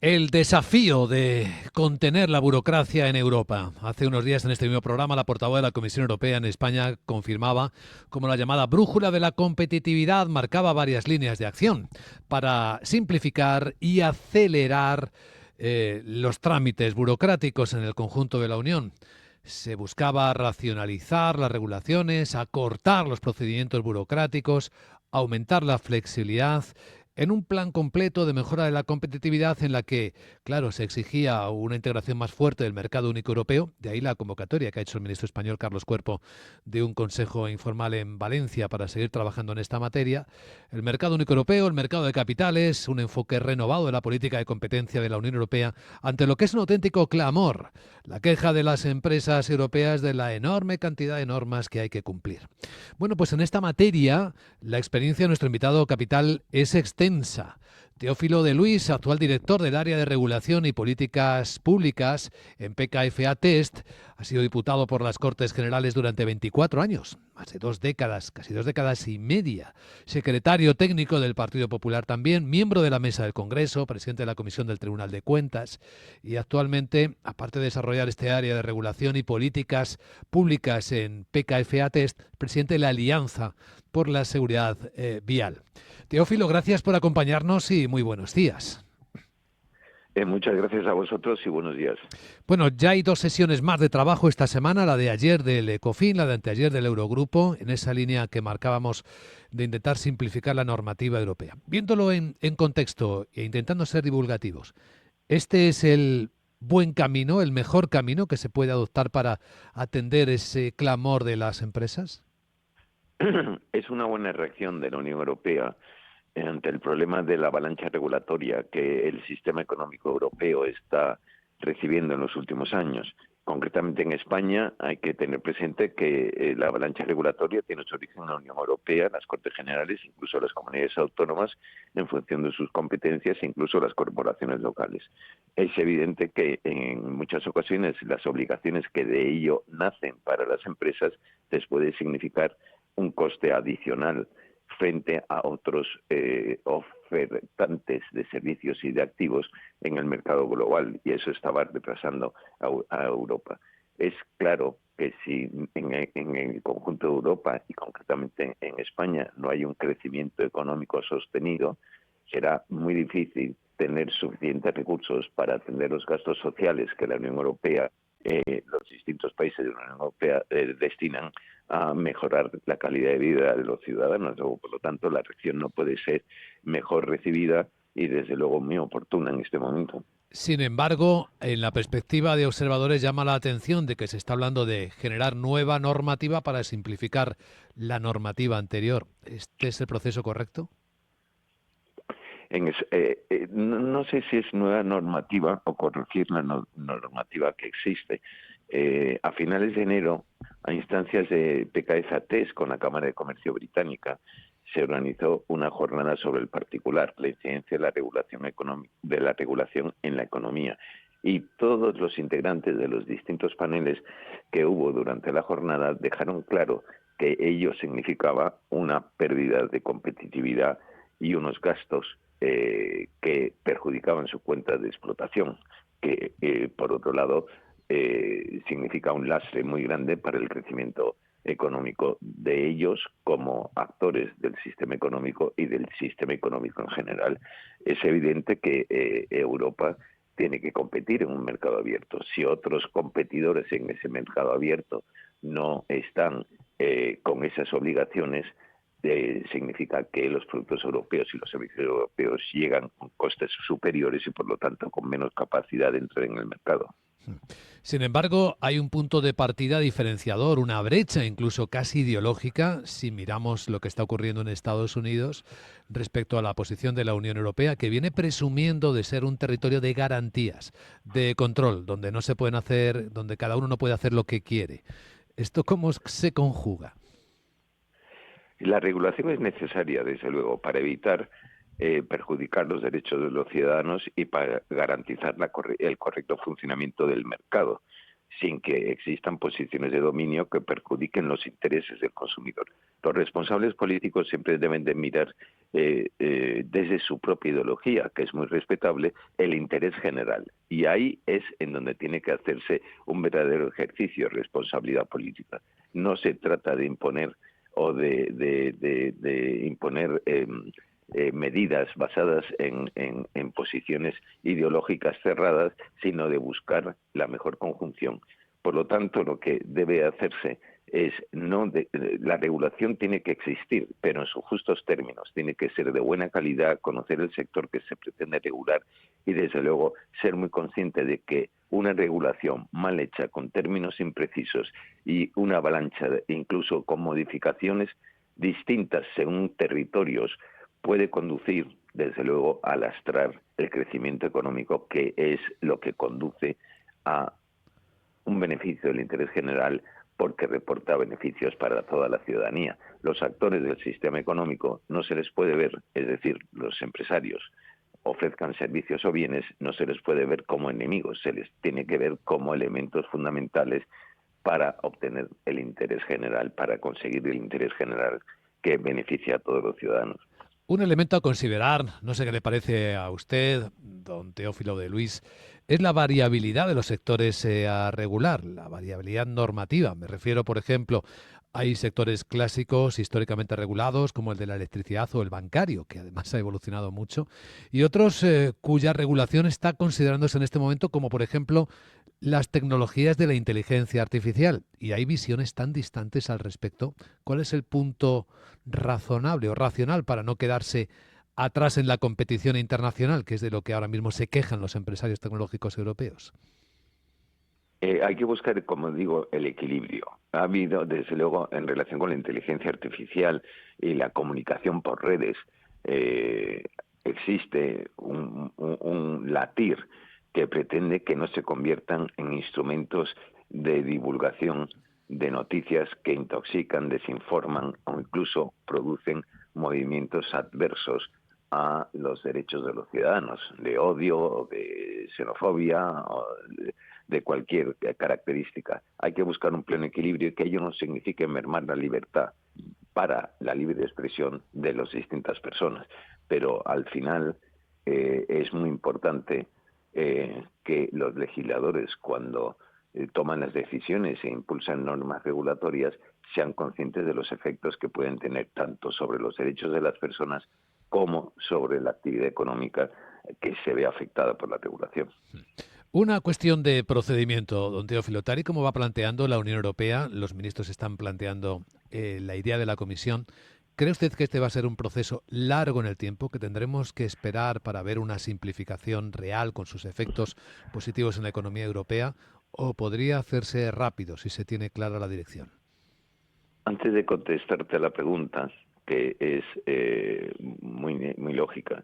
El desafío de contener la burocracia en Europa. Hace unos días en este mismo programa la portavoz de la Comisión Europea en España confirmaba cómo la llamada brújula de la competitividad marcaba varias líneas de acción para simplificar y acelerar los trámites burocráticos en el conjunto de la Unión. Se buscaba racionalizar las regulaciones, acortar los procedimientos burocráticos, aumentar la flexibilidad en un plan completo de mejora de la competitividad en la que, claro, se exigía una integración más fuerte del mercado único europeo, de ahí la convocatoria que ha hecho el ministro español Carlos Cuerpo de un consejo informal en Valencia para seguir trabajando en esta materia. El mercado único europeo, el mercado de capitales, un enfoque renovado de la política de competencia de la Unión Europea ante lo que es un auténtico clamor, la queja de las empresas europeas de la enorme cantidad de normas que hay que cumplir. Bueno, pues en esta materia la experiencia de nuestro invitado capital es extensa. Teófilo de Luis, actual director del área de regulación y políticas públicas en PKFA Test, ha sido diputado por las Cortes Generales durante 24 años, más de 2 décadas, casi 2 décadas y media. Secretario técnico del Partido Popular también, miembro de la Mesa del Congreso, presidente de la Comisión del Tribunal de Cuentas y actualmente, aparte de desarrollar este área de regulación y políticas públicas en PKFA Test, presidente de la Alianza por la Seguridad Vial. Teófilo, gracias por acompañarnos y muy buenos días. Muchas gracias a vosotros y buenos días. Bueno, ya hay 2 sesiones más de trabajo esta semana, la de ayer del Ecofin, la de anteayer del Eurogrupo, en esa línea que marcábamos de intentar simplificar la normativa europea. Viéndolo en contexto e intentando ser divulgativos, ¿este es el buen camino, el mejor camino que se puede adoptar para atender ese clamor de las empresas? Es una buena reacción de la Unión Europea ante el problema de la avalancha regulatoria que el sistema económico europeo está recibiendo en los últimos años. Concretamente en España hay que tener presente que la avalancha regulatoria tiene su origen en la Unión Europea, en las Cortes Generales, incluso las comunidades autónomas, en función de sus competencias, e incluso las corporaciones locales. Es evidente que en muchas ocasiones las obligaciones que de ello nacen para las empresas les puede significar un coste adicional frente a otros ofertantes de servicios y de activos en el mercado global, y eso estaba retrasando a Europa. Es claro que si en el conjunto de Europa y concretamente en España no hay un crecimiento económico sostenido, será muy difícil tener suficientes recursos para atender los gastos sociales que la Unión Europea, los distintos países de la Unión Europea destinan a mejorar la calidad de vida de los ciudadanos. Por lo tanto, la reacción no puede ser mejor recibida y, desde luego, muy oportuna en este momento. Sin embargo, en la perspectiva de observadores llama la atención de que se está hablando de generar nueva normativa para simplificar la normativa anterior. ¿Este es el proceso correcto? No sé si es nueva normativa o corregir la normativa que existe. A finales de enero, a instancias de PKFATES con la Cámara de Comercio Británica, se organizó una jornada sobre el particular, la incidencia de la regulación económica, de la regulación en la economía. Y todos los integrantes de los distintos paneles que hubo durante la jornada dejaron claro que ello significaba una pérdida de competitividad y unos gastos que perjudicaban su cuenta de explotación, que por otro lado significa un lastre muy grande para el crecimiento económico de ellos como actores del sistema económico y del sistema económico en general. Es evidente que Europa tiene que competir en un mercado abierto. Si otros competidores en ese mercado abierto no están con esas obligaciones, significa que los productos europeos y los servicios europeos llegan con costes superiores y por lo tanto con menos capacidad de entrar en el mercado. Sin embargo, hay un punto de partida diferenciador, una brecha incluso casi ideológica, si miramos lo que está ocurriendo en Estados Unidos respecto a la posición de la Unión Europea, que viene presumiendo de ser un territorio de garantías, de control, donde no se pueden hacer, donde cada uno no puede hacer lo que quiere. ¿Esto cómo se conjuga? La regulación es necesaria, desde luego, para evitar perjudicar los derechos de los ciudadanos y para garantizar el correcto funcionamiento del mercado. sin que existan posiciones de dominio que perjudiquen los intereses del consumidor. Los responsables políticos siempre deben de mirar desde su propia ideología, que es muy respetable, el interés general. Y ahí es en donde tiene que hacerse un verdadero ejercicio de responsabilidad política. No se trata de imponer o de imponer medidas basadas en posiciones ideológicas cerradas, sino de buscar la mejor conjunción. Por lo tanto, lo que debe hacerse es la regulación tiene que existir, pero en sus justos términos, tiene que ser de buena calidad, conocer el sector que se pretende regular y desde luego ser muy consciente de que una regulación mal hecha con términos imprecisos y una avalancha, incluso con modificaciones distintas según territorios, puede conducir desde luego a lastrar el crecimiento económico, que es lo que conduce a un beneficio del interés general, porque reporta beneficios para toda la ciudadanía. Los actores del sistema económico no se les puede ver, es decir, los empresarios ofrezcan servicios o bienes, no se les puede ver como enemigos, se les tiene que ver como elementos fundamentales para obtener el interés general, para conseguir el interés general que beneficia a todos los ciudadanos. Un elemento a considerar, no sé qué le parece a usted, don Teófilo de Luis, es la variabilidad de los sectores a regular, la variabilidad normativa. Me refiero, por ejemplo, hay sectores clásicos históricamente regulados, como el de la electricidad o el bancario, que además ha evolucionado mucho, y otros cuya regulación está considerándose en este momento, como por ejemplo las tecnologías de la inteligencia artificial. Y hay visiones tan distantes al respecto. ¿Cuál es el punto razonable o racional para no quedarse atrás en la competición internacional, que es de lo que ahora mismo se quejan los empresarios tecnológicos europeos? Hay que buscar, como digo, el equilibrio. Ha habido, desde luego, en relación con la inteligencia artificial y la comunicación por redes, existe un latir que pretende que no se conviertan en instrumentos de divulgación de noticias que intoxican, desinforman o incluso producen movimientos adversos a los derechos de los ciudadanos, de odio, o de xenofobia, o de cualquier característica. Hay que buscar un pleno equilibrio y que ello no signifique mermar la libertad para la libre expresión de las distintas personas. Pero al final es muy importante que los legisladores, cuando toman las decisiones e impulsan normas regulatorias, sean conscientes de los efectos que pueden tener tanto sobre los derechos de las personas como sobre la actividad económica que se ve afectada por la regulación. Una cuestión de procedimiento, don Teófilo. Tal y como va planteando la Unión Europea, los ministros están planteando la idea de la Comisión. ¿Cree usted que este va a ser un proceso largo en el tiempo, que tendremos que esperar para ver una simplificación real con sus efectos positivos en la economía europea? ¿O podría hacerse rápido si se tiene clara la dirección? Antes de contestarte a la pregunta, que es muy lógica,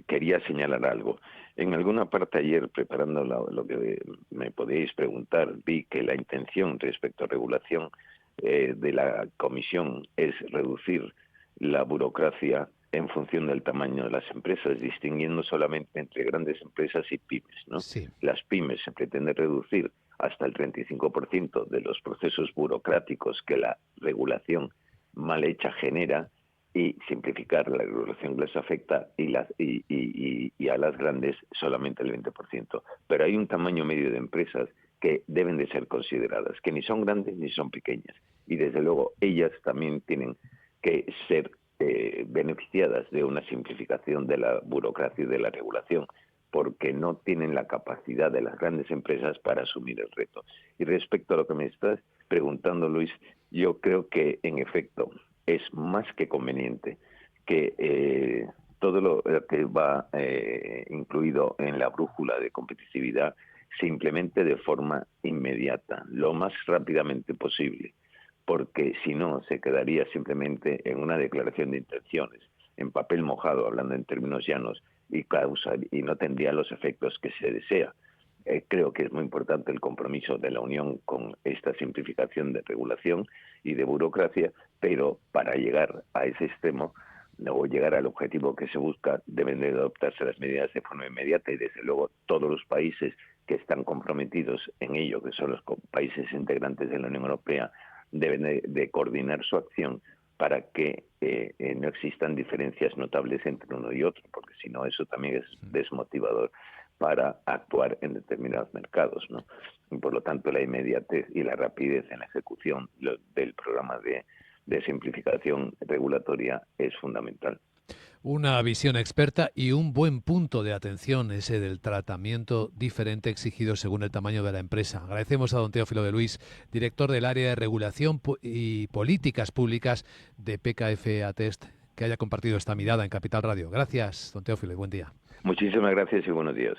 quería señalar algo. En alguna parte ayer, preparando lo que me podéis preguntar, vi que la intención respecto a regulación de la Comisión es reducir la burocracia en función del tamaño de las empresas, distinguiendo solamente entre grandes empresas y pymes, ¿no? Sí. Las pymes se pretende reducir hasta el 35% de los procesos burocráticos que la regulación mal hecha genera y simplificar la regulación que les afecta y a las grandes solamente el 20%. Pero hay un tamaño medio de empresas que deben de ser consideradas, que ni son grandes ni son pequeñas. Y desde luego ellas también tienen que ser beneficiadas de una simplificación de la burocracia y de la regulación, porque no tienen la capacidad de las grandes empresas para asumir el reto. Y respecto a lo que me estás preguntando, Luis, yo creo que en efecto es más que conveniente que todo lo que va incluido en la brújula de competitividad se implemente de forma inmediata, lo más rápidamente posible, porque si no se quedaría simplemente en una declaración de intenciones, en papel mojado, hablando en términos llanos, y no tendría los efectos que se desea. Creo que es muy importante el compromiso de la Unión con esta simplificación de regulación y de burocracia, pero para llegar a ese extremo o llegar al objetivo que se busca, deben de adoptarse las medidas de forma inmediata y desde luego todos los países que están comprometidos en ello, que son los países integrantes de la Unión Europea, deben de coordinar su acción para que no existan diferencias notables entre uno y otro, porque si no eso también es desmotivador para actuar en determinados mercados, ¿no? Y por lo tanto la inmediatez y la rapidez en la ejecución del programa de simplificación regulatoria es fundamental. Una visión experta y un buen punto de atención ese del tratamiento diferente exigido según el tamaño de la empresa. Agradecemos a don Teófilo de Luis, director del área de regulación y políticas públicas de PKF Atest, que haya compartido esta mirada en Capital Radio. Gracias, don Teófilo, y buen día. Muchísimas gracias y buenos días.